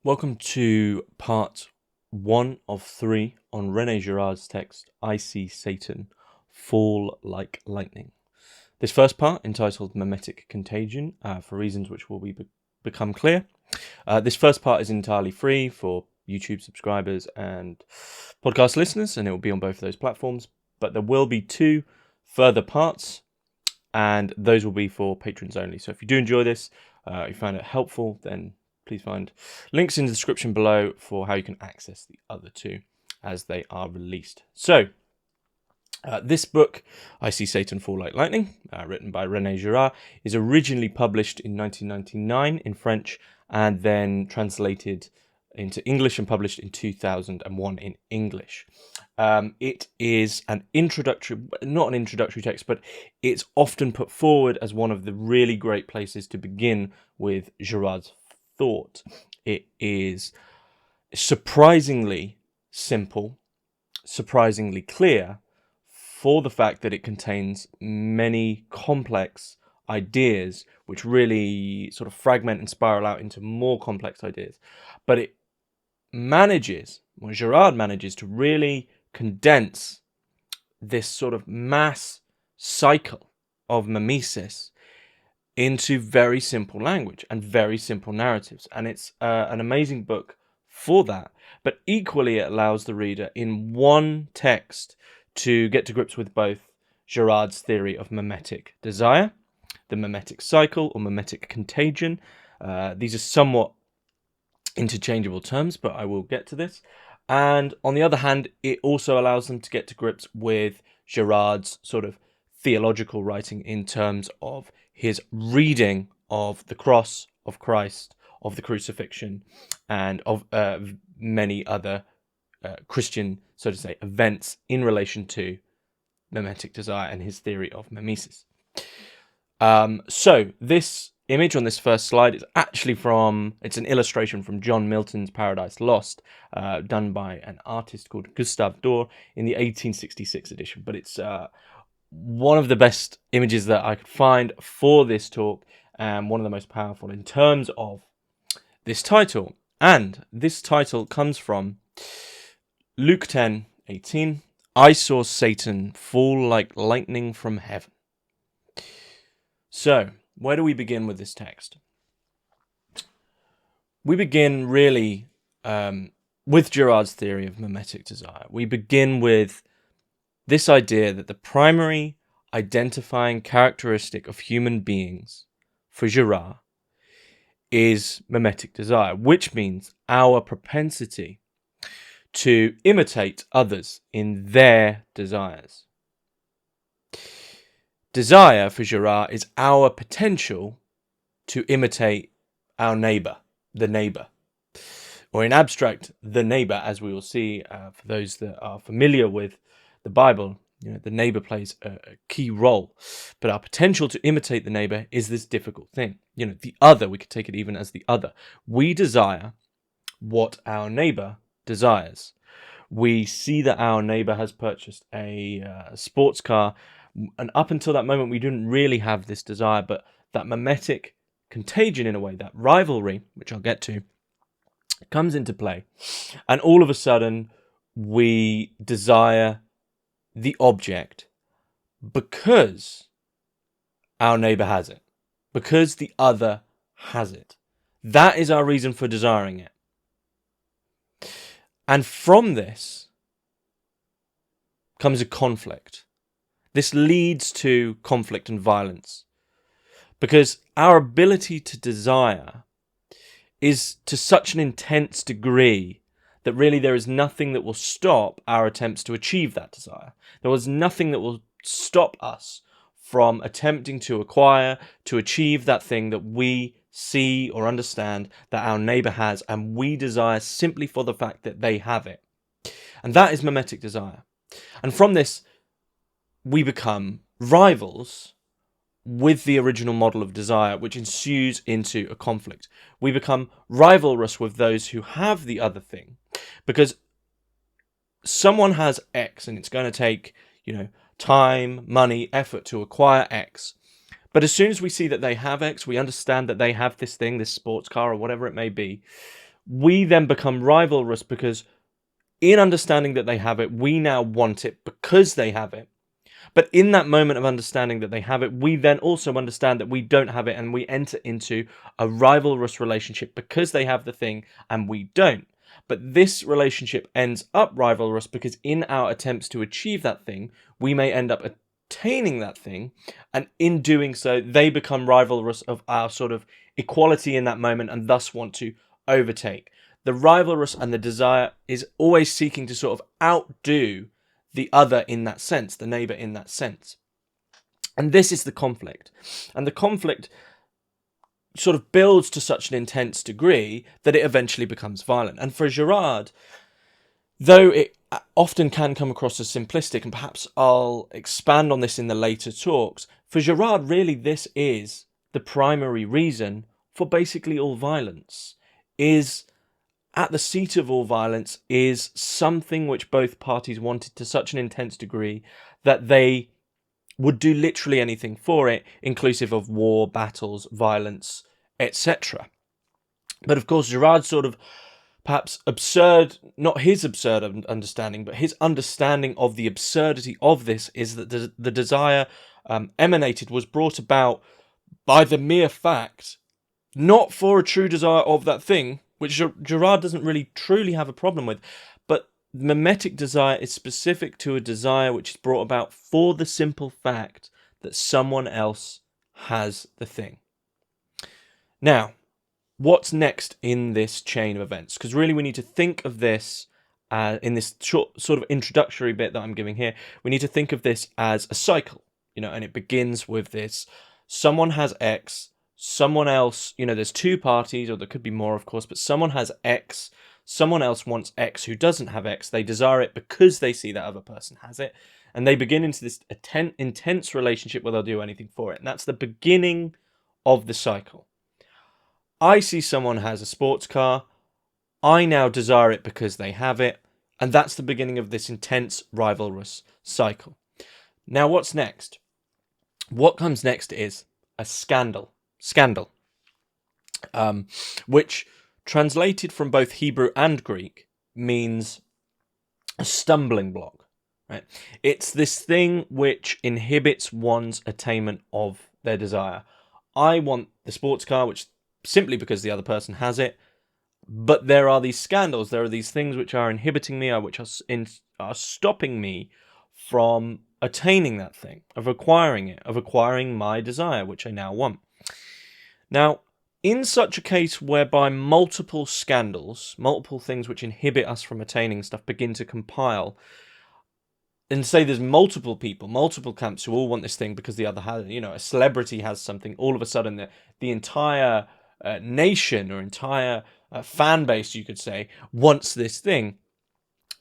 Welcome to part 1 of 3 on René Girard's text, I See Satan Fall Like Lightning. This first part, entitled Mimetic Contagion, for reasons which will become clear. This first part is entirely free for YouTube subscribers and podcast listeners, and it will be on both of those platforms. But there will be 2 further parts, and those will be for patrons only. So if you do enjoy this, you find it helpful, then please find links in the description below for how you can access the other 2 as they are released. So, this book, I See Satan Fall Like Lightning, written by René Girard, is originally published in 1999 in French and then translated into English and published in 2001 in English. It is not an introductory text, but it's often put forward as one of the really great places to begin with Girard's thought. It is surprisingly simple, surprisingly clear, for the fact that it contains many complex ideas which really sort of fragment and spiral out into more complex ideas. But Girard manages to really condense this sort of mass cycle of mimesis into very simple language and very simple narratives. And it's an amazing book for that. But equally, it allows the reader in one text to get to grips with both Girard's theory of mimetic desire, the mimetic cycle or mimetic contagion. These are somewhat interchangeable terms, but I will get to this. And on the other hand, it also allows them to get to grips with Girard's sort of theological writing in terms of his reading of the cross of Christ, of the crucifixion, and of many other Christian, so to say, events in relation to mimetic desire and his theory of mimesis. So this image on this first slide is actually it's an illustration from John Milton's Paradise Lost, done by an artist called Gustave Doré in the 1866 edition. But it's one of the best images that I could find for this talk, and one of the most powerful in terms of this title. And this title comes from Luke 10:18. I saw Satan fall like lightning from heaven. So, where do we begin with this text? We begin really with Girard's theory of mimetic desire. We begin with this idea that the primary identifying characteristic of human beings for Girard is mimetic desire, which means our propensity to imitate others in their desires. Desire for Girard is our potential to imitate our neighbour, the neighbour. Or in abstract, the neighbour, as we will see for those that are familiar with the Bible, the neighbour plays a key role. But our potential to imitate the neighbour is this difficult thing. The other, we could take it even as the other. We desire what our neighbour desires. We see that our neighbour has purchased a sports car, and up until that moment we didn't really have this desire, but that mimetic contagion, in a way, that rivalry, which I'll get to, comes into play, and all of a sudden we desire the object because our neighbour has it, because the other has it. That is our reason for desiring it. And from this comes a conflict. This leads to conflict and violence, because our ability to desire is to such an intense degree that really there is nothing that will stop our attempts to achieve that desire. There is nothing that will stop us from attempting to acquire, to achieve that thing that we see or understand that our neighbour has, and we desire simply for the fact that they have it. And that is mimetic desire. And from this, we become rivals with the original model of desire, which ensues into a conflict. We become rivalrous with those who have the other thing, because someone has X and it's going to take, time, money, effort to acquire X. But as soon as we see that they have X, we understand that they have this thing, this sports car or whatever it may be, we then become rivalrous because in understanding that they have it, we now want it because they have it. But in that moment of understanding that they have it, we then also understand that we don't have it, and we enter into a rivalrous relationship because they have the thing and we don't. But this relationship ends up rivalrous because in our attempts to achieve that thing, we may end up attaining that thing, and in doing so, they become rivalrous of our sort of equality in that moment and thus want to overtake. The rivalrous and the desire is always seeking to sort of outdo the other in that sense, the neighbor in that sense. And this is the conflict. And the conflict sort of builds to such an intense degree that it eventually becomes violent. And for Girard, though it often can come across as simplistic, and perhaps I'll expand on this in the later talks, for Girard, really this is the primary reason for basically all violence, is at the seat of all violence is something which both parties wanted to such an intense degree that they would do literally anything for it, inclusive of war, battles, violence, etc. But of course, Girard's sort of perhaps absurd, not his absurd understanding, but his understanding of the absurdity of this is that the desire was brought about by the mere fact, not for a true desire of that thing, which Girard doesn't really truly have a problem with, but mimetic desire is specific to a desire which is brought about for the simple fact that someone else has the thing. Now, what's next in this chain of events? Because really we need to think of this in this short sort of introductory bit that I'm giving here, we need to think of this as a cycle, and it begins with this: someone has X, someone else, there's two parties, or there could be more, of course, but someone has X, someone else wants X who doesn't have X, they desire it because they see that other person has it, and they begin into this intense relationship where they'll do anything for it. And that's the beginning of the cycle. I see someone has a sports car, I now desire it because they have it, and that's the beginning of this intense rivalrous cycle. Now what's next? What comes next is a scandal, which translated from both Hebrew and Greek means a stumbling block, right? It's this thing which inhibits one's attainment of their desire. I want the sports car, which simply because the other person has it, but there are these scandals, there are these things which are inhibiting me, which are stopping me from attaining that thing, of acquiring it, of acquiring my desire, which I now want. Now, in such a case whereby multiple scandals, multiple things which inhibit us from attaining stuff begin to compile, and say there's multiple people, multiple camps who all want this thing because the other has, a celebrity has something, all of a sudden the entire nation or entire fan base, you could say, wants this thing.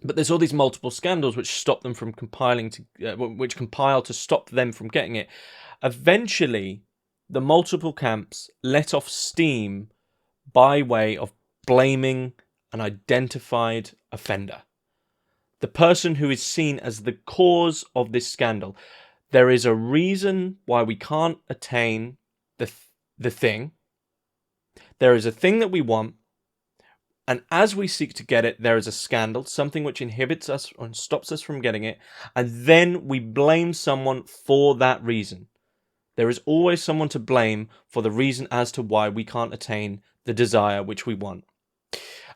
But there's all these multiple scandals which stop them from which compile to stop them from getting it. Eventually, the multiple camps let off steam by way of blaming an identified offender, the person who is seen as the cause of this scandal. There is a reason why we can't attain the thing. There is a thing that we want, and as we seek to get it, there is a scandal, something which inhibits us and stops us from getting it, and then we blame someone for that reason. There is always someone to blame for the reason as to why we can't attain the desire which we want.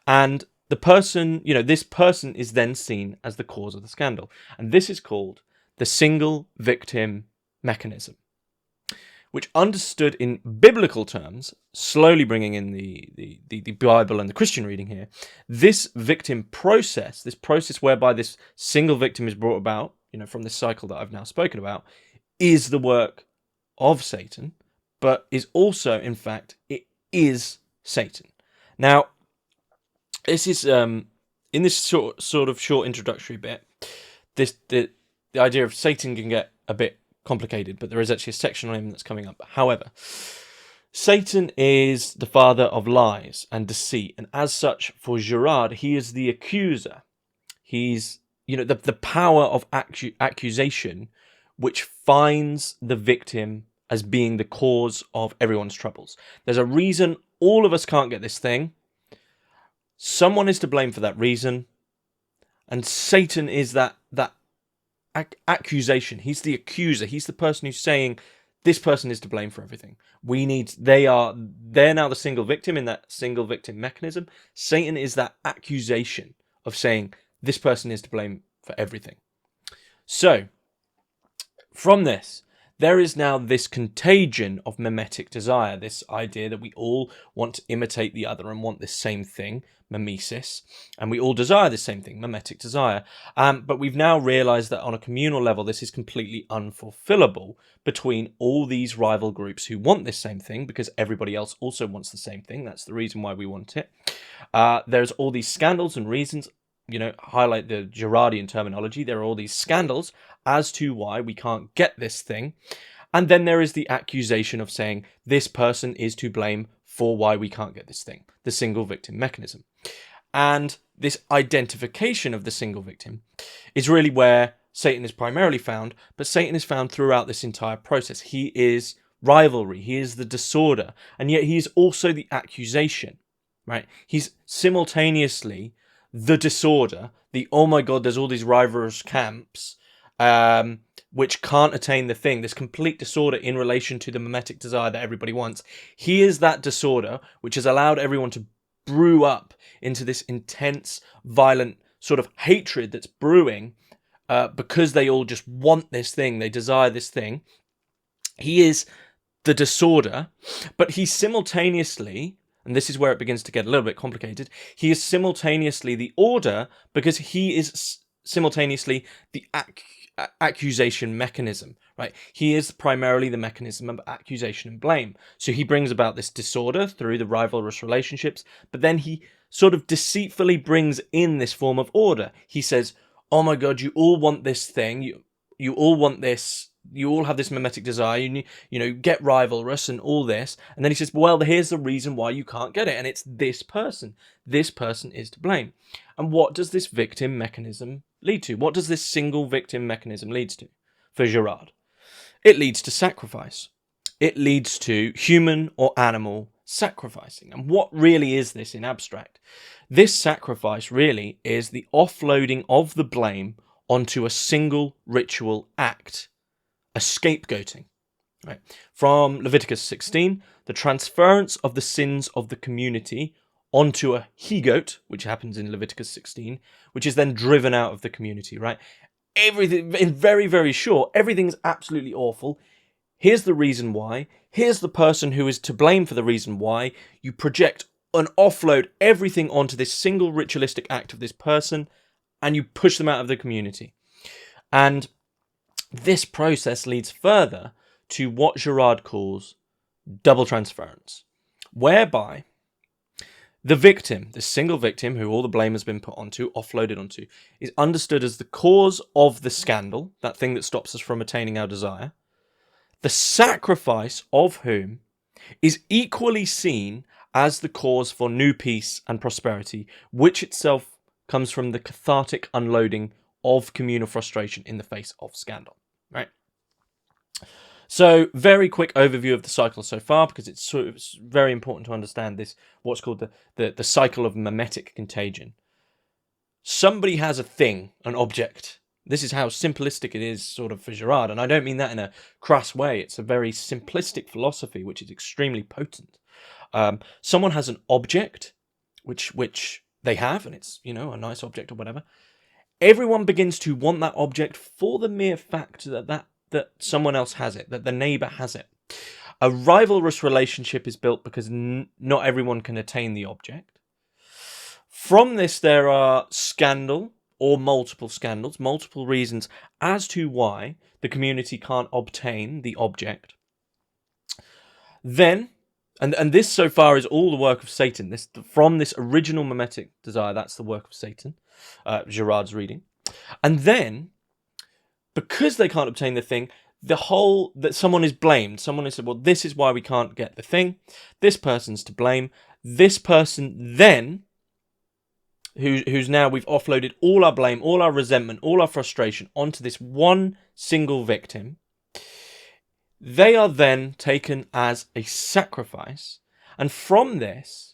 And the person, this person is then seen as the cause of the scandal. And this is called the single victim mechanism, which, understood in biblical terms, slowly bringing in the Bible and the Christian reading here, this victim process, this process whereby this single victim is brought about, from this cycle that I've now spoken about, is the work of Satan, but is also, in fact, it is Satan. Now, this is, in this sort of short introductory bit, the idea of Satan can get a bit complicated, but there is actually a section on him that's coming up. However, Satan is the father of lies and deceit, and as such, for Girard, he is the accuser. He's, the power of accusation, which finds the victim as being the cause of everyone's troubles. There's a reason all of us can't get this thing. someone is to blame for that reason, and Satan is that accusation. He's the accuser. He's the person who's saying this person is to blame for everything. They're now the single victim in that single victim mechanism. Satan is that accusation of saying this person is to blame for everything. So from this, there is now this contagion of mimetic desire, this idea that we all want to imitate the other and want this same thing, mimesis, and we all desire this same thing, mimetic desire. But we've now realized that on a communal level, this is completely unfulfillable between all these rival groups who want this same thing, because everybody else also wants the same thing. That's the reason why we want it. There's all these scandals and reasons, highlight the Girardian terminology. There are all these scandals as to why we can't get this thing. And then there is the accusation of saying this person is to blame for why we can't get this thing, the single victim mechanism. And this identification of the single victim is really where Satan is primarily found, but Satan is found throughout this entire process. He is rivalry, he is the disorder, and yet he is also the accusation, right? He's simultaneously the disorder, the oh my god, there's all these rivalrous camps which can't attain the thing, this complete disorder in relation to the mimetic desire that everybody wants. He is that disorder which has allowed everyone to brew up into this intense, violent sort of hatred that's brewing because they all just want this thing, they desire this thing. He is the disorder, but he simultaneously, and this is where it begins to get a little bit complicated, he is simultaneously the order because he is simultaneously the accusation mechanism, right? He is primarily the mechanism of accusation and blame. So he brings about this disorder through the rivalrous relationships, but then he sort of deceitfully brings in this form of order. He says, oh my god, you all want this thing, you all want this, you all have this mimetic desire, you get rivalrous and all this. And then he says, well, here's the reason why you can't get it, and it's this person. This person is to blame. And what does this victim mechanism lead to? What does this single victim mechanism lead to for Girard? It leads to sacrifice. It leads to human or animal sacrificing. And what really is this in abstract? This sacrifice really is the offloading of the blame onto a single ritual act, a scapegoating. Right? From Leviticus 16, the transference of the sins of the community onto a he-goat, which happens in Leviticus 16, which is then driven out of the community, right? Everything, in very, very short, everything's absolutely awful. Here's the reason why. Here's the person who is to blame for the reason why. You project and offload everything onto this single ritualistic act of this person, and you push them out of the community. And this process leads further to what Girard calls double transference, whereby the victim, the single victim who all the blame has been put onto, offloaded onto, is understood as the cause of the scandal, that thing that stops us from attaining our desire, the sacrifice of whom is equally seen as the cause for new peace and prosperity, which itself comes from the cathartic unloading of communal frustration in the face of scandal, right? So, very quick overview of the cycle so far, because it's very important to understand this, what's called the cycle of mimetic contagion. Somebody has a thing, an object. This is how simplistic it is sort of for Girard, and I don't mean that in a crass way. It's a very simplistic philosophy, which is extremely potent. Someone has an object, which they have, and it's, a nice object or whatever. Everyone begins to want that object for the mere fact that someone else has it, that the neighbour has it. A rivalrous relationship is built because not everyone can attain the object. From this, there are scandal or multiple scandals, multiple reasons as to why the community can't obtain the object. Then, and this so far is all the work of Satan. From this original mimetic desire, that's the work of Satan, Girard's reading. And then, because they can't obtain the thing, that someone is blamed. Someone has said, well, this is why we can't get the thing. This person's to blame. This person then, who's now, we've offloaded all our blame, all our resentment, all our frustration onto this one single victim. They are then taken as a sacrifice. And from this,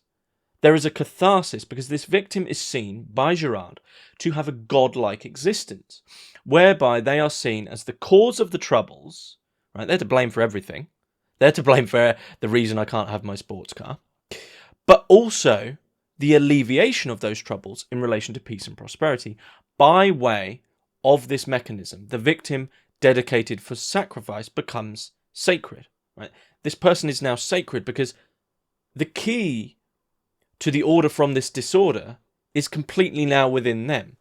there is a catharsis because this victim is seen by Girard to have a godlike existence, whereby they are seen as the cause of the troubles, right? They're to blame for everything. They're to blame for the reason I can't have my sports car, but also the alleviation of those troubles in relation to peace and prosperity by way of this mechanism. The victim dedicated for sacrifice becomes sacred, right? This person is now sacred because the key to the order from this disorder is completely now within them.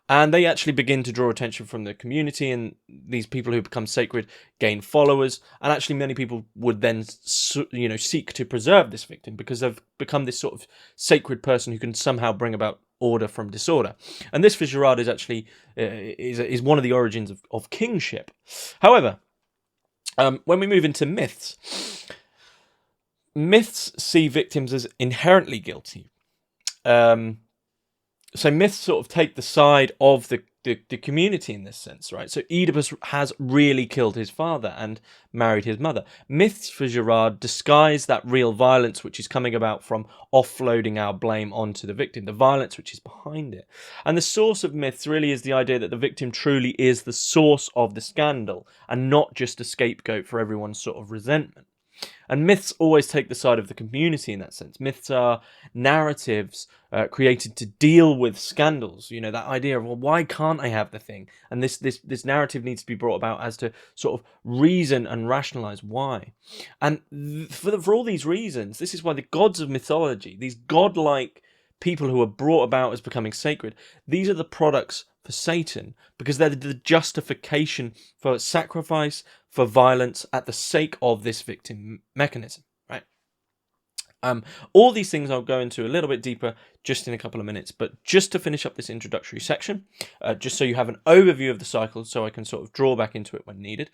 And they actually begin to draw attention from the community, and these people who become sacred gain followers. And actually many people would then, seek to preserve this victim because they've become this sort of sacred person who can somehow bring about order from disorder. And this for Girard is actually is one of the origins of kingship. However, when we move into myths see victims as inherently guilty. So myths sort of take the side of the community in this sense, right? So Oedipus has really killed his father and married his mother. Myths for Girard disguise that real violence which is coming about from offloading our blame onto the victim, the violence which is behind it. And the source of myths really is the idea that the victim truly is the source of the scandal and not just a scapegoat for everyone's sort of resentment. And myths always take the side of the community in that sense. Myths are narratives created to deal with scandals. You know, that idea of, well, why can't I have the thing? And this narrative needs to be brought about as to sort of reason and rationalize why. And for all these reasons, this is why the gods of mythology, these godlike people who are brought about as becoming sacred, these are the products for Satan, because they're the justification for sacrifice, for violence, at the sake of this victim mechanism, right? All these things I'll go into a little bit deeper just in a couple of minutes, but just to finish up this introductory section, just so you have an overview of the cycle, so I can sort of draw back into it when needed.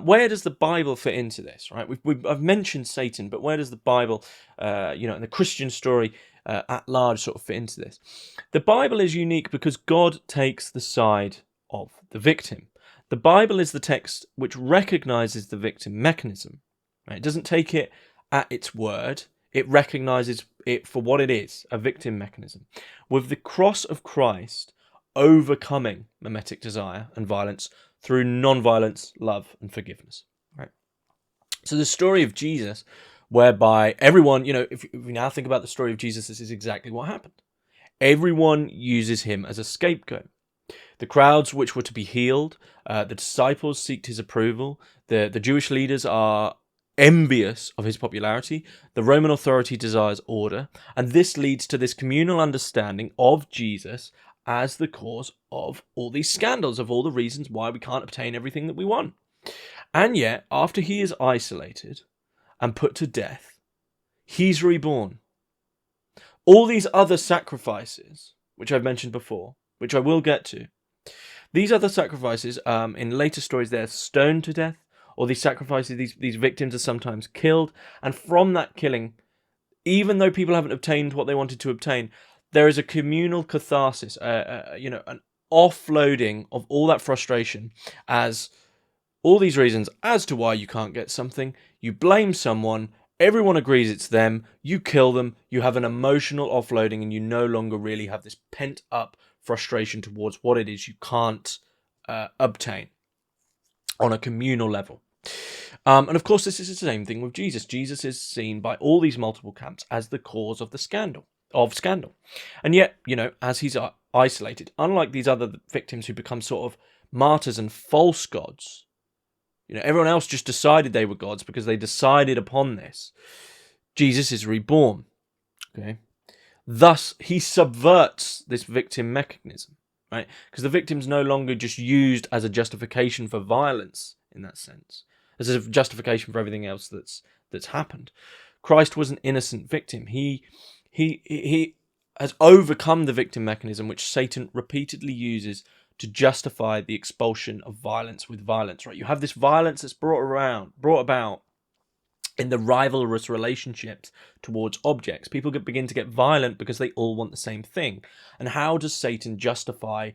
Where does the Bible fit into this, right? I've mentioned Satan, but where does the Bible, and the Christian story at large sort of fit into this? The Bible is unique because God takes the side of the victim. The Bible is the text which recognizes the victim mechanism. Right? It doesn't take it at its word. It recognizes it for what it is, a victim mechanism. With the cross of Christ overcoming mimetic desire and violence through non-violence, love, and forgiveness. Right? So the story of Jesus, whereby everyone, if we now think about the story of Jesus, this is exactly what happened. Everyone uses him as a scapegoat. The crowds which were to be healed, the disciples seeked his approval, the Jewish leaders are envious of his popularity, the Roman authority desires order, and this leads to this communal understanding of Jesus as the cause of all these scandals, of all the reasons why we can't obtain everything that we want. And yet, after he is isolated and put to death, he's reborn. All these other sacrifices, which I've mentioned before, which I will get to, these other sacrifices, in later stories, they're stoned to death, or these sacrifices, these victims are sometimes killed. And from that killing, even though people haven't obtained what they wanted to obtain, there is a communal catharsis, an offloading of all that frustration as all these reasons as to why you can't get something. You blame someone, everyone agrees it's them, you kill them, you have an emotional offloading, and you no longer really have this pent up frustration towards what it is you can't obtain on a communal level. And of course, this is the same thing with Jesus. Jesus is seen by all these multiple camps as the cause of the scandal. And yet, as he's isolated, unlike these other victims who become sort of martyrs and false gods, everyone else just decided they were gods because they decided upon this. Jesus is reborn. Okay. Thus, he subverts this victim mechanism, right? Because the victim's no longer just used as a justification for violence in that sense, as a justification for everything else that's happened. Christ was an innocent victim. He has overcome the victim mechanism, which Satan repeatedly uses to justify the expulsion of violence with violence, right? You have this violence that's brought about in the rivalrous relationships towards objects. People begin to get violent because they all want the same thing. And how does Satan justify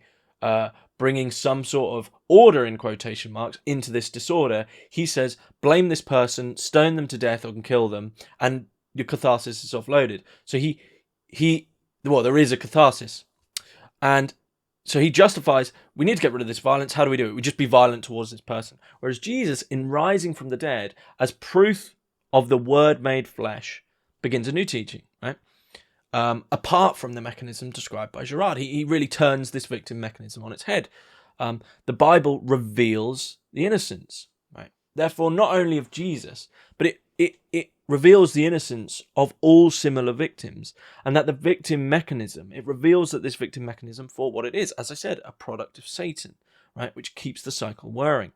bringing some sort of order, in quotation marks, into this disorder? He says, blame this person, stone them to death or kill them, and your catharsis is offloaded. So he there is a catharsis. And so he justifies, we need to get rid of this violence. How do we do it? We just be violent towards this person. Whereas Jesus, in rising from the dead, as proof of the word made flesh, begins a new teaching, right? Apart from the mechanism described by Girard. He really turns this victim mechanism on its head. The Bible reveals the innocence, right? Therefore, not only of Jesus, but it reveals the innocence of all similar victims, and that the victim mechanism, it reveals that this victim mechanism, for what it is, as I said, a product of Satan, right, which keeps the cycle whirring.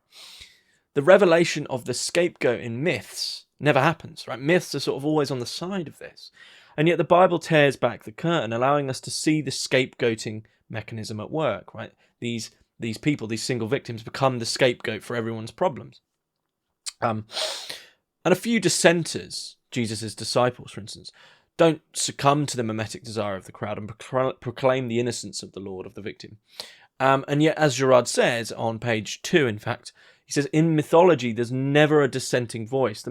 The revelation of the scapegoat in myths never happens, right? Myths are sort of always on the side of this. And yet the Bible tears back the curtain, allowing us to see the scapegoating mechanism at work, right? These people, these single victims, become the scapegoat for everyone's problems. And a few dissenters, Jesus' disciples, for instance, don't succumb to the mimetic desire of the crowd and proclaim the innocence of the Lord of the victim. And yet, as Girard says on page 2, in fact, he says, in mythology, there's never a dissenting voice.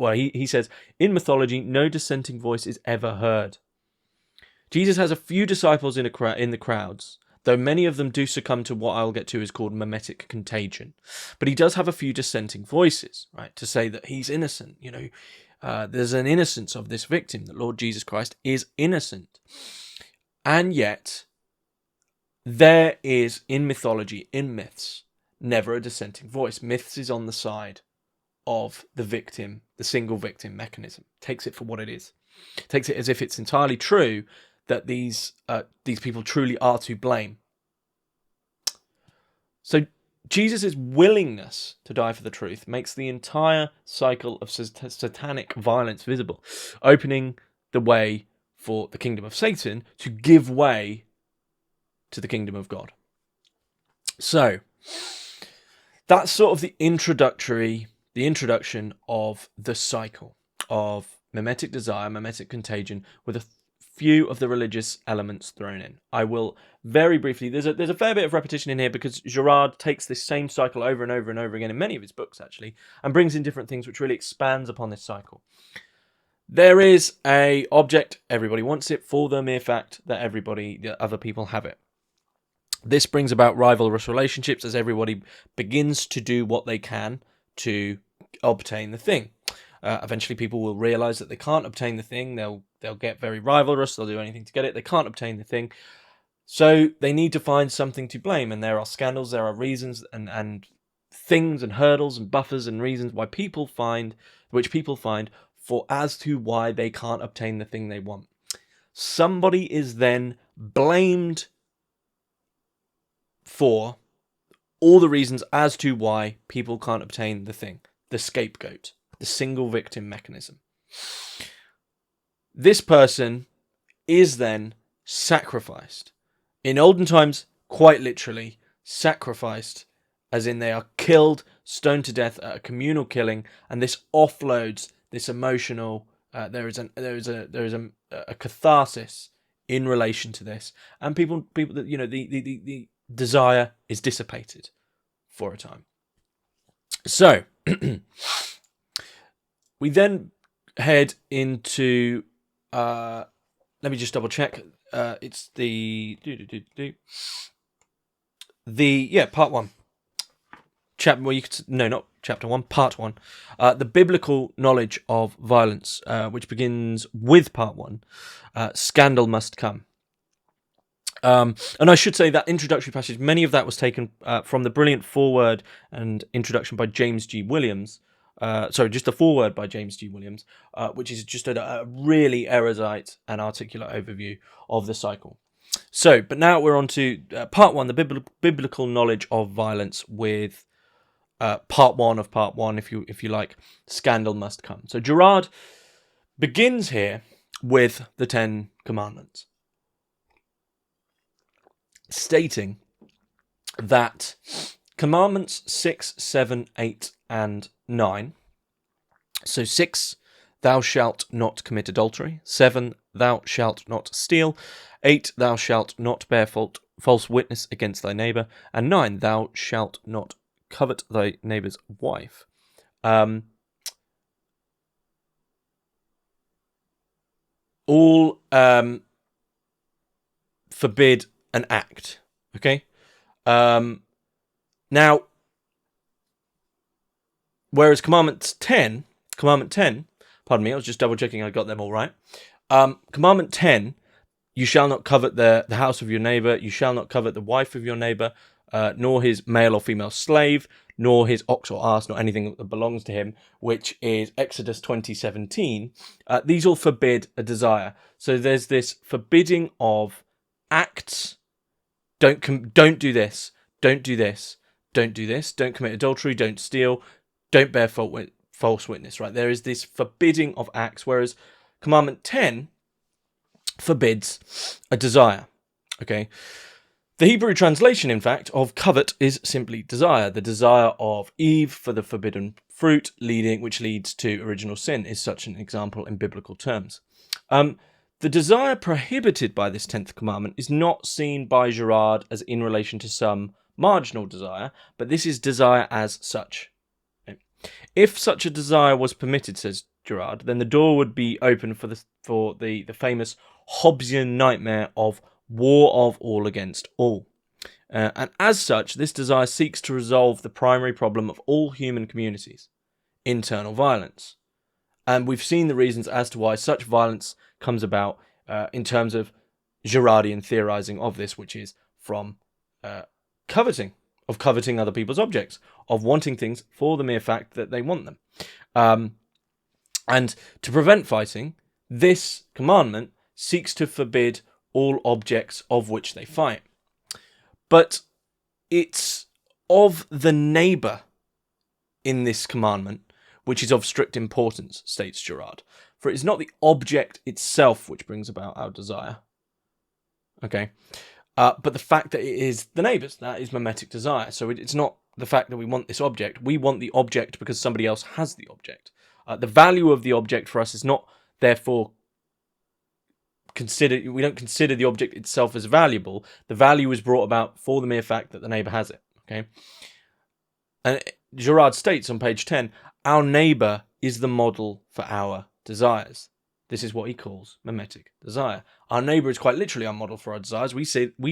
He says, in mythology, no dissenting voice is ever heard. Jesus has a few disciples in the crowds, though many of them do succumb to what I'll get to is called mimetic contagion. But he does have a few dissenting voices, right, to say that he's innocent. There's an innocence of this victim, that Lord Jesus Christ is innocent. And yet, there is, in mythology, in myths, never a dissenting voice. Myths is on the side of the victim, the single victim mechanism. Takes it for what it is. Takes it as if it's entirely true that these people truly are to blame. So Jesus' willingness to die for the truth makes the entire cycle of satanic violence visible, opening the way for the kingdom of Satan to give way to the kingdom of God. So that's sort of the introduction of the cycle of mimetic desire, mimetic contagion, with a few of the religious elements thrown in. I will very briefly, there's a fair bit of repetition in here because Girard takes this same cycle over and over and over again in many of his books, actually, and brings in different things which really expands upon this cycle. There is a object, everybody wants it, for the mere fact that the other people have it. This brings about rivalrous relationships as everybody begins to do what they can to obtain the thing. Eventually people will realise that they can't obtain the thing. They'll get very rivalrous. They'll do anything to get it. They can't obtain the thing. So they need to find something to blame. And there are scandals, there are reasons and things and hurdles and buffers and reasons which people find for as to why they can't obtain the thing they want. Somebody is then blamed for all the reasons as to why people can't obtain the thing. The scapegoat. The single victim mechanism. This person is then sacrificed. In olden times, quite literally, sacrificed, as in they are killed, stoned to death at a communal killing, and this offloads this emotional. There is a catharsis in relation to this, and people the desire is dissipated for a time. So. We then head into, let me just double check. It's part 1. Part 1. The biblical knowledge of violence, which begins with part 1. Scandal must come. And I should say that introductory passage, many of that was taken from the brilliant foreword and introduction by James G. Williams. Just the foreword by James G. Williams, which is just a really erudite and articulate overview of the cycle. So, but now we're on to part 1, the biblical knowledge of violence, with part 1 of part 1, if you like, scandal must come. So Girard begins here with the 10 Commandments, stating that Commandments 6, 7, 8, and 9. So 6, thou shalt not commit adultery. 7, thou shalt not steal. 8, thou shalt not bear false witness against thy neighbour. And 9, thou shalt not covet thy neighbour's wife. all forbid an act. Okay. Now, whereas Commandment 10, pardon me, I was just double checking I got them all right. Commandment 10, you shall not covet the house of your neighbor, you shall not covet the wife of your neighbor, nor his male or female slave, nor his ox or ass, nor anything that belongs to him, which is Exodus 20:17. These all forbid a desire. So there's this forbidding of acts. Don't do this. Don't do this. Don't do this. Don't commit adultery. Don't steal. Don't bear false witness. Right? There is this forbidding of acts, whereas Commandment 10 forbids a desire. Okay. The Hebrew translation, in fact, of covet is simply desire. The desire of Eve for the forbidden fruit, which leads to original sin, is such an example in biblical terms. The desire prohibited by this 10th commandment is not seen by Girard as in relation to some marginal desire, but this is desire as such. If such a desire was permitted, says Girard, then the door would be open for the famous Hobbesian nightmare of war of all against all. And as such, this desire seeks to resolve the primary problem of all human communities, internal violence. And we've seen the reasons as to why such violence comes about in terms of Girardian theorizing of this, which is from coveting other people's objects, of wanting things for the mere fact that they want them. And to prevent fighting, this commandment seeks to forbid all objects of which they fight. But it's of the neighbour in this commandment which is of strict importance, states Girard. For it is not the object itself which brings about our desire. Okay? But the fact that it is the neighbours, that is mimetic desire. So it's not the fact that we want this object. We want the object because somebody else has the object. The value of the object for us is not, therefore, we don't consider the object itself as valuable. The value is brought about for the mere fact that the neighbour has it. Okay? And Girard states on page 10, our neighbour is the model for our desires. This is what he calls mimetic desire. Our neighbour is quite literally our model for our desires. We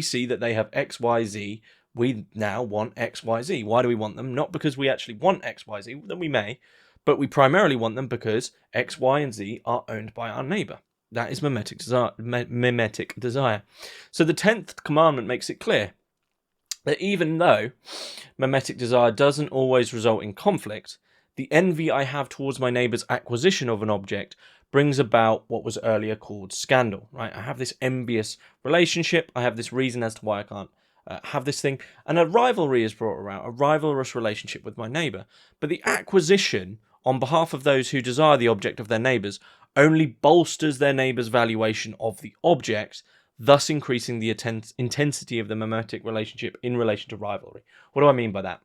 see that they have X, Y, Z. We now want X, Y, Z. Why do we want them? Not because we actually want X, Y, Z, then we may, but we primarily want them because X, Y, and Z are owned by our neighbour. That is mimetic desire. So the 10th commandment makes it clear that even though mimetic desire doesn't always result in conflict, the envy I have towards my neighbour's acquisition of an object brings about what was earlier called scandal. Right? I have this envious relationship. I have this reason as to why I can't have this thing. And a rivalry is brought around, a rivalrous relationship with my neighbour. But the acquisition on behalf of those who desire the object of their neighbours only bolsters their neighbour's valuation of the object, thus increasing the intensity of the mimetic relationship in relation to rivalry. What do I mean by that?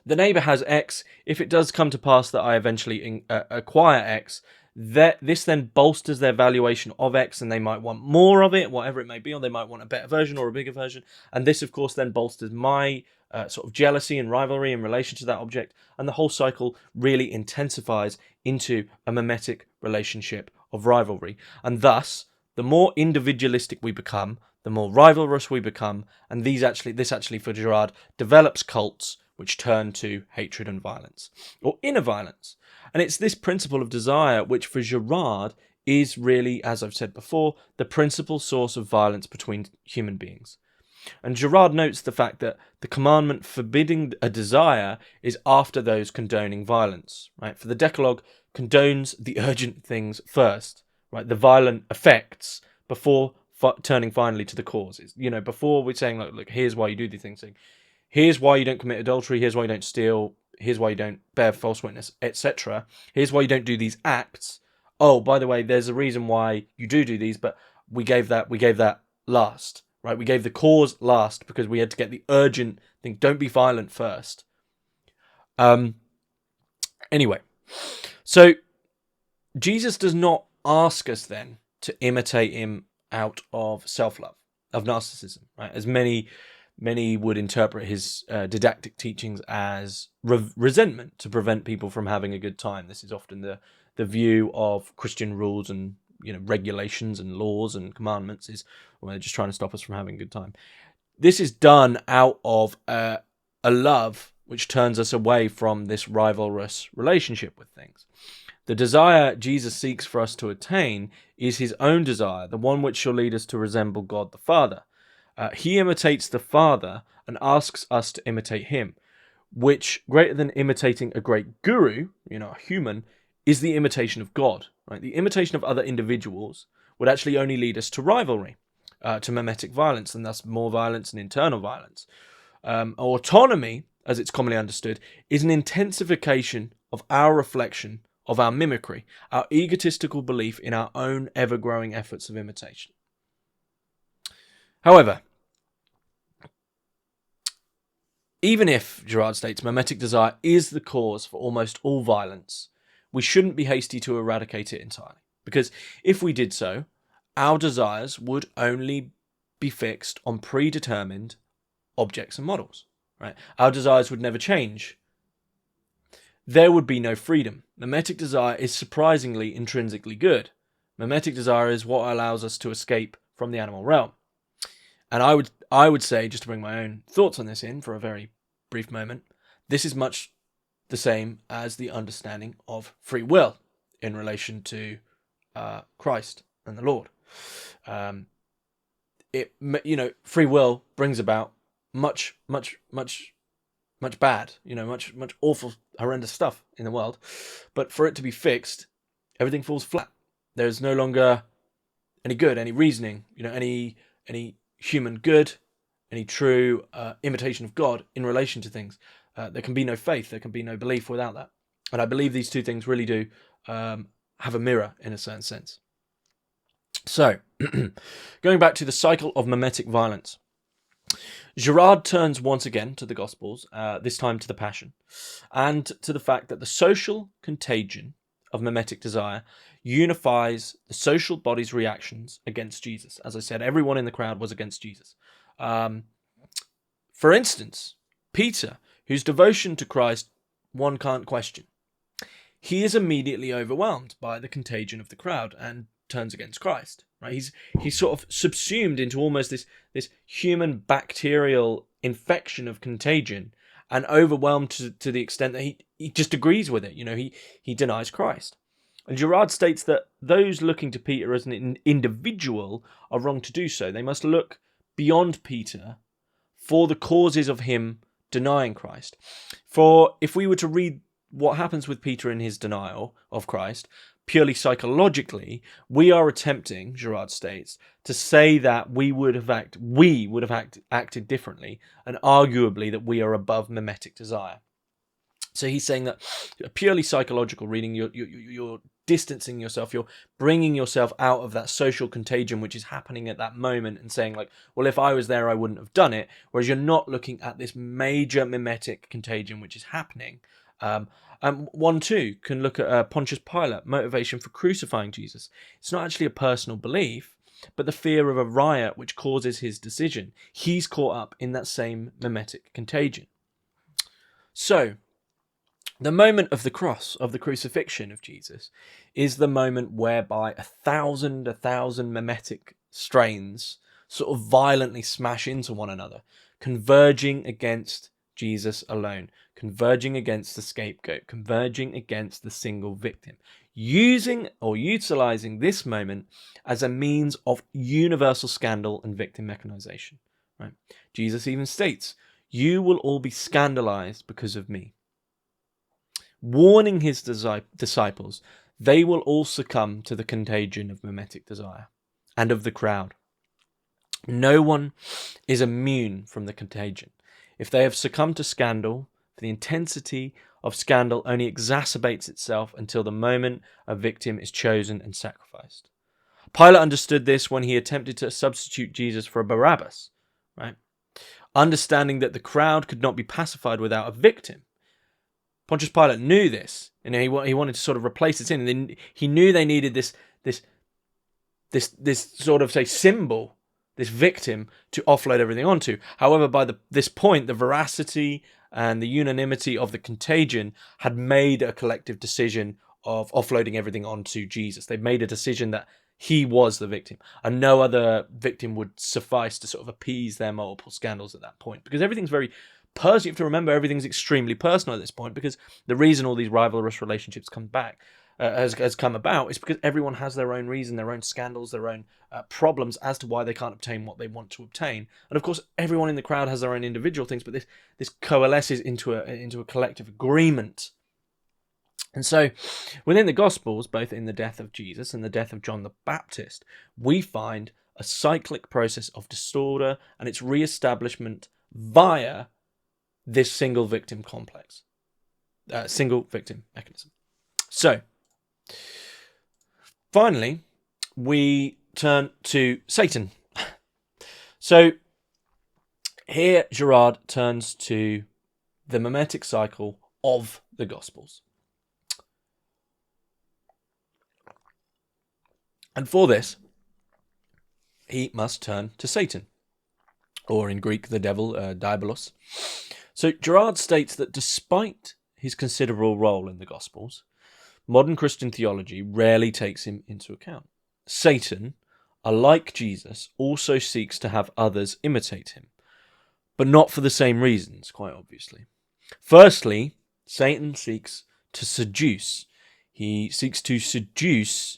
The neighbour has X. If it does come to pass that I eventually acquire X, this then bolsters their valuation of X, and they might want more of it, whatever it may be, or they might want a better version or a bigger version. And this, of course, then bolsters my sort of jealousy and rivalry in relation to that object, and the whole cycle really intensifies into a mimetic relationship of rivalry. And thus, the more individualistic we become, the more rivalrous we become, and this actually for Girard develops cults which turn to hatred and violence, or inner violence. And it's this principle of desire which for Girard is really, as I've said before, the principal source of violence between human beings. And Girard notes the fact that the commandment forbidding a desire is after those condoning violence. Right? For the Decalogue condones the urgent things first, right? The violent effects before turning finally to the causes. Before we're saying, look, here's why you do these things. Here's why you don't commit adultery. Here's why you don't steal. Here's why you don't bear false witness, etc. Here's why you don't do these acts. Oh, by the way, there's a reason why you do these, but we gave that last. Right, we gave the cause last because we had to get the urgent thing. Don't be violent first. Anyway, so Jesus does not ask us then to imitate him out of self-love, of narcissism, right? As many would interpret his didactic teachings as resentment to prevent people from having a good time. This is often the view of Christian rules and regulations and laws and commandments, is well, they're just trying to stop us from having a good time. This is done out of a love which turns us away from this rivalrous relationship with things. The desire Jesus seeks for us to attain is his own desire, the one which shall lead us to resemble God the Father. He imitates the Father and asks us to imitate him, which, greater than imitating a great guru, a human, is the imitation of God. Right? The imitation of other individuals would actually only lead us to rivalry, to mimetic violence, and thus more violence and internal violence. Autonomy, as it's commonly understood, is an intensification of our reflection of our mimicry, our egotistical belief in our own ever-growing efforts of imitation. However, even if, Girard states, mimetic desire is the cause for almost all violence, we shouldn't be hasty to eradicate it entirely. Because if we did so, our desires would only be fixed on predetermined objects and models. Right? Our desires would never change. There would be no freedom. Mimetic desire is surprisingly intrinsically good. Mimetic desire is what allows us to escape from the animal realm. And I would say, just to bring my own thoughts on this in for a very brief moment, this is much the same as the understanding of free will in relation to Christ and the Lord. Free will brings about much bad, much awful, horrendous stuff in the world. But for it to be fixed, everything falls flat. There's no longer any good, any reasoning, any human good, any true imitation of God in relation to things. There can be no faith, there can be no belief without that. And I believe these two things really do have a mirror in a certain sense. So, going back to the cycle of mimetic violence, Girard turns once again to the Gospels, this time to the Passion, and to the fact that the social contagion of mimetic desire unifies the social body's reactions against Jesus. As I said, everyone in the crowd was against Jesus. For instance, Peter, whose devotion to Christ one can't question, he is immediately overwhelmed by the contagion of the crowd and turns against Christ. Right? He's sort of subsumed into almost this human bacterial infection of contagion, and overwhelmed to the extent that he just agrees with it. He denies Christ. And Girard states that those looking to Peter as an individual are wrong to do so. They must look beyond Peter for the causes of him denying Christ. For if we were to read what happens with Peter in his denial of Christ, purely psychologically, we are attempting, Girard states, to say that we would have acted differently, and arguably that we are above mimetic desire. So he's saying that a purely psychological reading, you're distancing yourself, you're bringing yourself out of that social contagion which is happening at that moment, and saying like, well, if I was there, I wouldn't have done it. Whereas you're not looking at this major mimetic contagion which is happening. And one too can look at Pontius Pilate, motivation for crucifying Jesus. It's not actually a personal belief, but the fear of a riot which causes his decision. He's caught up in that same mimetic contagion. So, the moment of the cross, of the crucifixion of Jesus, is the moment whereby a thousand mimetic strains sort of violently smash into one another, converging against Jesus alone, converging against the scapegoat, converging against the single victim, using or utilizing this moment as a means of universal scandal and victim mechanization. Right? Jesus even states, "You will all be scandalized because of me," warning his disciples they will all succumb to the contagion of mimetic desire and of the crowd. No one is immune from the contagion. If they have succumbed to scandal, the intensity of scandal only exacerbates itself until the moment a victim is chosen and sacrificed. Pilate understood this when he attempted to substitute Jesus for a Barabbas, right? Understanding that the crowd could not be pacified without a victim. Pontius Pilate knew this, and he wanted to sort of replace it in. And then he knew they needed this sort of, say, symbol, this victim, to offload everything onto. However, by this point, the veracity and the unanimity of the contagion had made a collective decision of offloading everything onto Jesus. They'd made a decision that He was the victim, and no other victim would suffice to sort of appease their multiple scandals at that point, because everything's very personal. You have to remember everything's extremely personal at this point, because the reason all these rivalrous relationships has come about is because everyone has their own reason, their own scandals, their own problems as to why they can't obtain what they want to obtain. And of course, everyone in the crowd has their own individual things, but this coalesces into a collective agreement. And so, within the Gospels, both in the death of Jesus and the death of John the Baptist, we find a cyclic process of disorder and its re-establishment via this single victim complex, single victim mechanism. So, finally, we turn to Satan. So, here Girard turns to the mimetic cycle of the Gospels. And for this, he must turn to Satan, or in Greek, the devil, diabolos. So Girard states that despite his considerable role in the Gospels, modern Christian theology rarely takes him into account. Satan, alike Jesus, also seeks to have others imitate him, but not for the same reasons, quite obviously. Firstly, Satan seeks to seduce. He seeks to seduce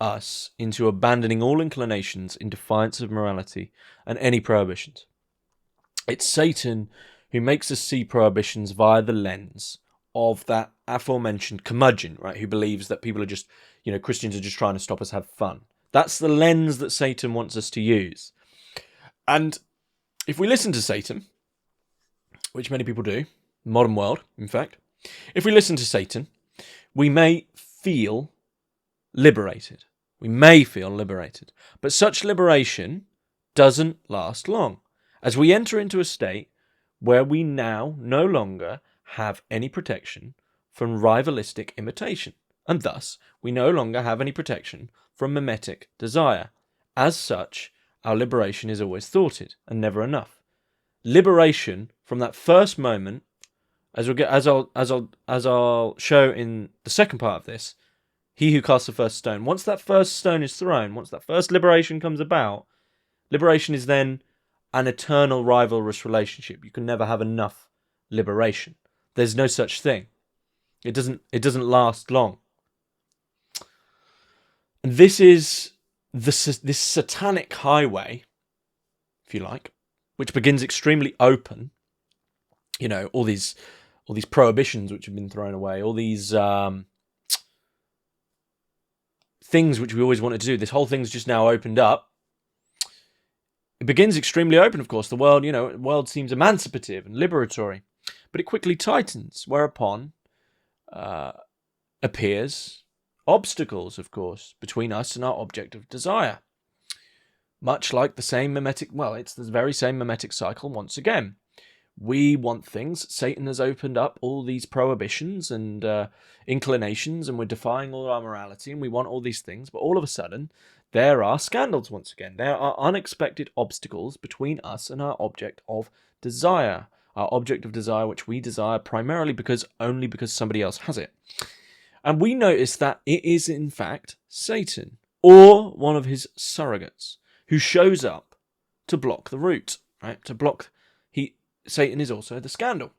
us into abandoning all inclinations in defiance of morality and any prohibitions. It's Satan who makes us see prohibitions via the lens of that aforementioned curmudgeon, right? Who believes that people are just, Christians are just trying to stop us have fun. That's the lens that Satan wants us to use. And if we listen to Satan, which many people do, modern world, in fact, if we listen to Satan, we may feel liberated. We may feel liberated. But such liberation doesn't last long, as we enter into a state where we now no longer have any protection from rivalistic imitation, and thus we no longer have any protection from mimetic desire. As such, our liberation is always thwarted and never enough. Liberation from that first moment, as I'll show in the second part of this, he who casts the first stone. Once that first stone is thrown, once that first liberation comes about, liberation is then an eternal rivalrous relationship. You can never have enough liberation. There's no such thing. It doesn't last long. And this is this satanic highway, if you like, which begins extremely open. All these prohibitions which have been thrown away, all these things which we always wanted to do. This whole thing's just now opened up. It begins extremely open, of course. The world seems emancipative and liberatory, but it quickly tightens, whereupon appears obstacles, of course, between us and our object of desire. Much like the same it's the very same mimetic cycle once again. We want things. Satan has opened up all these prohibitions and inclinations, and we're defying all our morality, and we want all these things. But all of a sudden, there are scandals once again. There are unexpected obstacles between us and our object of desire. Our object of desire, which we desire primarily because somebody else has it. And we notice that it is, in fact, Satan, or one of his surrogates, who shows up to block the route, right? Satan is also the scandal.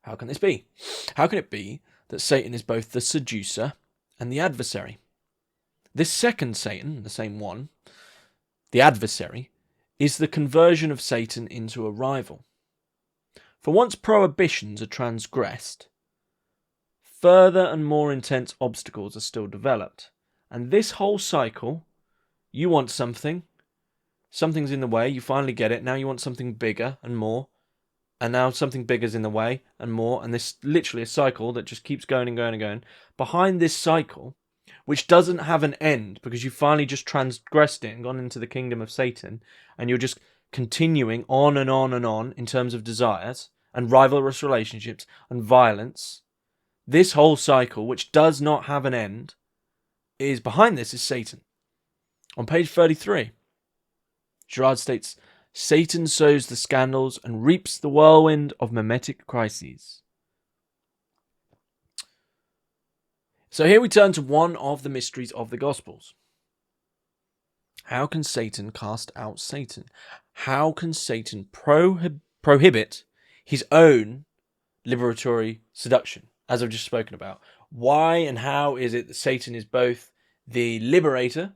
How can this be? How can it be that Satan is both the seducer and the adversary? This second Satan, the same one, the adversary, is the conversion of Satan into a rival. For once prohibitions are transgressed, further and more intense obstacles are still developed. And this whole cycle, you want something, something's in the way, you finally get it, now you want something bigger and more, and now something bigger's in the way and more, and this literally a cycle that just keeps going and going and going. Behind this cycle, which doesn't have an end, because you finally just transgressed it and gone into the kingdom of Satan, and you're just continuing on and on and on in terms of desires and rivalrous relationships and violence. This whole cycle, which does not have an end, behind this is Satan. On page 33, Girard states, Satan sows the scandals and reaps the whirlwind of mimetic crises. So here we turn to one of the mysteries of the Gospels. How can Satan cast out Satan? How can Satan prohibit his own liberatory seduction, as I've just spoken about? Why and how is it that Satan is both the liberator,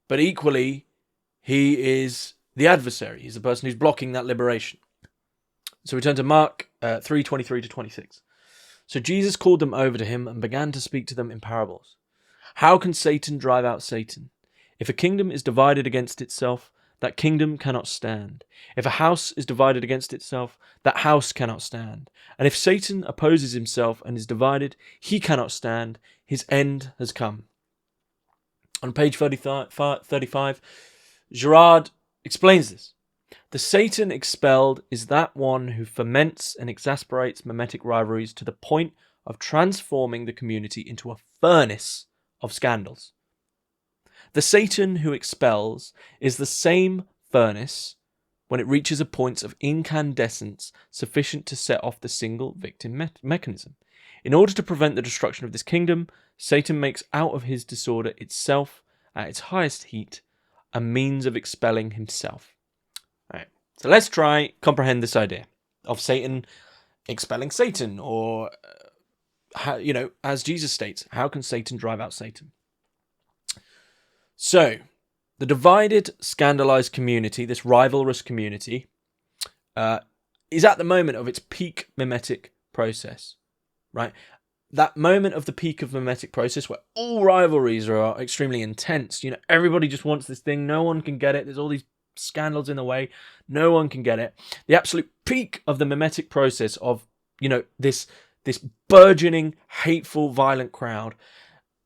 but equally he is the adversary? He's the person who's blocking that liberation. So we turn to Mark 3:23 to 26. So Jesus called them over to him and began to speak to them in parables. How can Satan drive out Satan? If a kingdom is divided against itself, that kingdom cannot stand. If a house is divided against itself, that house cannot stand. And if Satan opposes himself and is divided, he cannot stand. His end has come. On page 35, Girard explains this. The Satan expelled is that one who ferments and exasperates mimetic rivalries to the point of transforming the community into a furnace of scandals. The Satan who expels is the same furnace when it reaches a point of incandescence sufficient to set off the single victim mechanism. In order to prevent the destruction of this kingdom, Satan makes out of his disorder itself, at its highest heat, a means of expelling himself. All right, so let's try comprehend this idea of Satan expelling Satan, or as Jesus states, how can Satan drive out Satan? So, the divided, scandalized community, this rivalrous community, is at the moment of its peak mimetic process, right? That moment of the peak of mimetic process where all rivalries are extremely intense. Everybody just wants this thing. No one can get it. There's all these scandals in the way. No one can get it. The absolute peak of the mimetic process of, this burgeoning, hateful, violent crowd,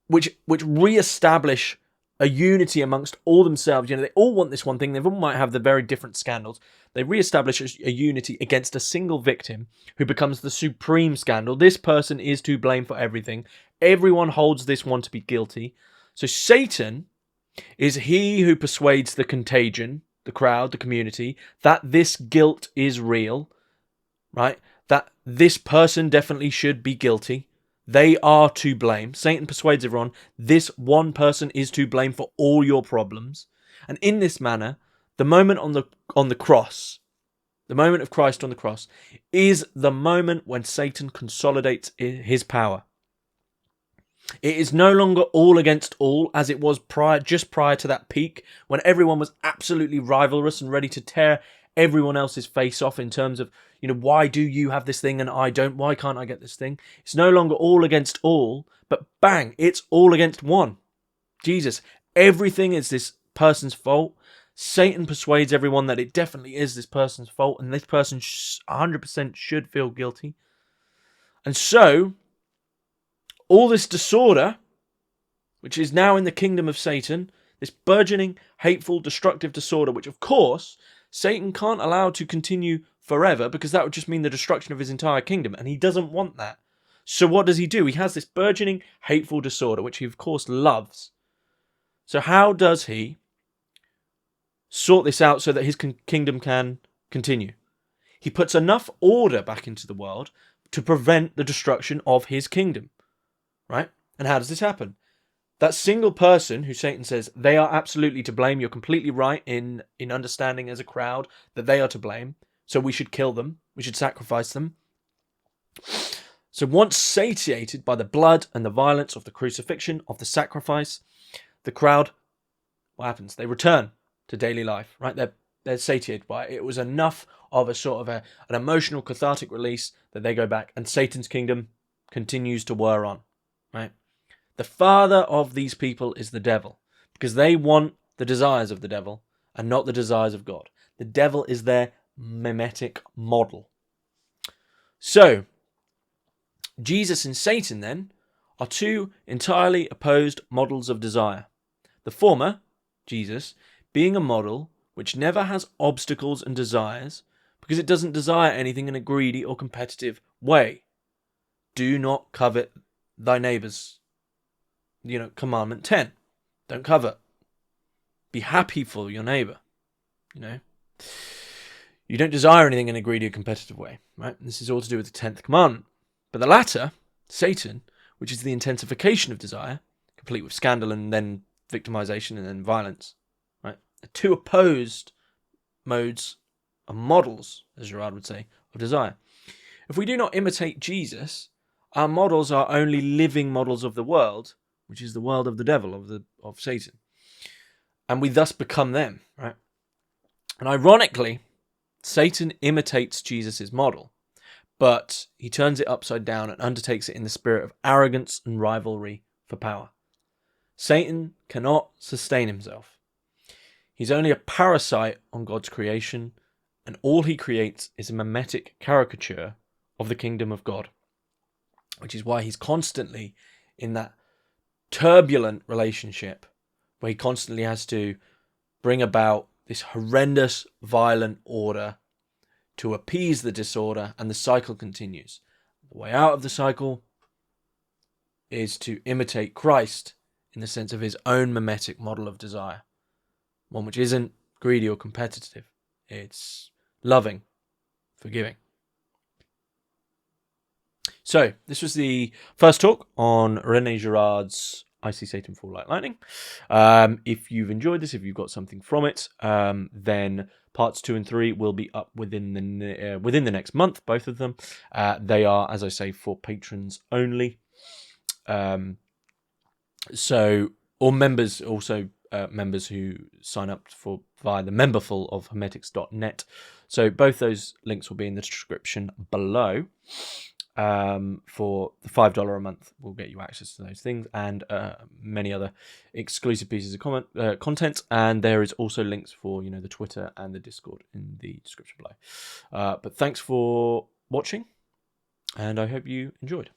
which re-establish a unity amongst all themselves. They all want this one thing. They all might have the very different scandals. They re-establish a unity against a single victim who becomes the supreme scandal. This person is to blame for everything. Everyone holds this one to be guilty. So Satan is he who persuades the contagion, the crowd, the community, that this guilt is real, right? That this person definitely should be guilty. They are to blame. Satan persuades everyone, this one person is to blame for all your problems. And in this manner, the moment on the cross, the moment of Christ on the cross, is the moment when Satan consolidates his power. It is no longer all against all, as it was just prior to that peak, when everyone was absolutely rivalrous and ready to tear everyone else's face off in terms of, why do you have this thing and I don't? Why can't I get this thing? It's no longer all against all, but bang, it's all against one. Jesus. Everything is this person's fault. Satan persuades everyone that it definitely is this person's fault, and this person 100% should feel guilty. And so, all this disorder, which is now in the kingdom of Satan, this burgeoning, hateful, destructive disorder, which of course Satan can't allow to continue forever, because that would just mean the destruction of his entire kingdom, and he doesn't want that. So what does he do? He has this burgeoning, hateful disorder, which he of course loves. So how does he sort this out so that his kingdom can continue? He puts enough order back into the world to prevent the destruction of his kingdom, right? And how does this happen? That single person who Satan says, they are absolutely to blame. You're completely right in understanding as a crowd that they are to blame. So we should kill them. We should sacrifice them. So once satiated by the blood and the violence of the crucifixion, of the sacrifice, the crowd, what happens? They return to daily life, right? They're satiated by it. It was enough of a sort of an emotional cathartic release that they go back, and Satan's kingdom continues to whir on, right? The father of these people is the devil, because they want the desires of the devil and not the desires of God. The devil is their mimetic model. So, Jesus and Satan then are two entirely opposed models of desire. The former, Jesus, being a model which never has obstacles and desires, because it doesn't desire anything in a greedy or competitive way. Do not covet thy neighbour's, commandment 10. Don't covet. Be happy for your neighbour, You don't desire anything in a greedy or competitive way, right? This is all to do with the 10th commandment. But the latter, Satan, which is the intensification of desire, complete with scandal and then victimization and then violence, two opposed modes and models, as Girard would say, of desire. If we do not imitate Jesus, our models are only living models of the world, which is the world of the devil, of Satan. And we thus become them, right? And ironically, Satan imitates Jesus' model, but he turns it upside down and undertakes it in the spirit of arrogance and rivalry for power. Satan cannot sustain himself. He's only a parasite on God's creation, and all he creates is a mimetic caricature of the kingdom of God, which is why he's constantly in that turbulent relationship where he constantly has to bring about this horrendous, violent order to appease the disorder, and the cycle continues. The way out of the cycle is to imitate Christ in the sense of his own mimetic model of desire, one which isn't greedy or competitive. It's loving, forgiving. So, this was the first talk on René Girard's I See Satan Fall Like Lightning. If you've enjoyed this, if you've got something from it, then parts 2 and 3 will be up within the next month, both of them. They are, as I say, for patrons only. Or members, also members who sign up via the memberful of hermitix.net. So both those links will be in the description below. For the $5 a month will get you access to those things and many other exclusive pieces of content, and there is also links for the Twitter and the Discord in the description below. But thanks for watching, and I hope you enjoyed.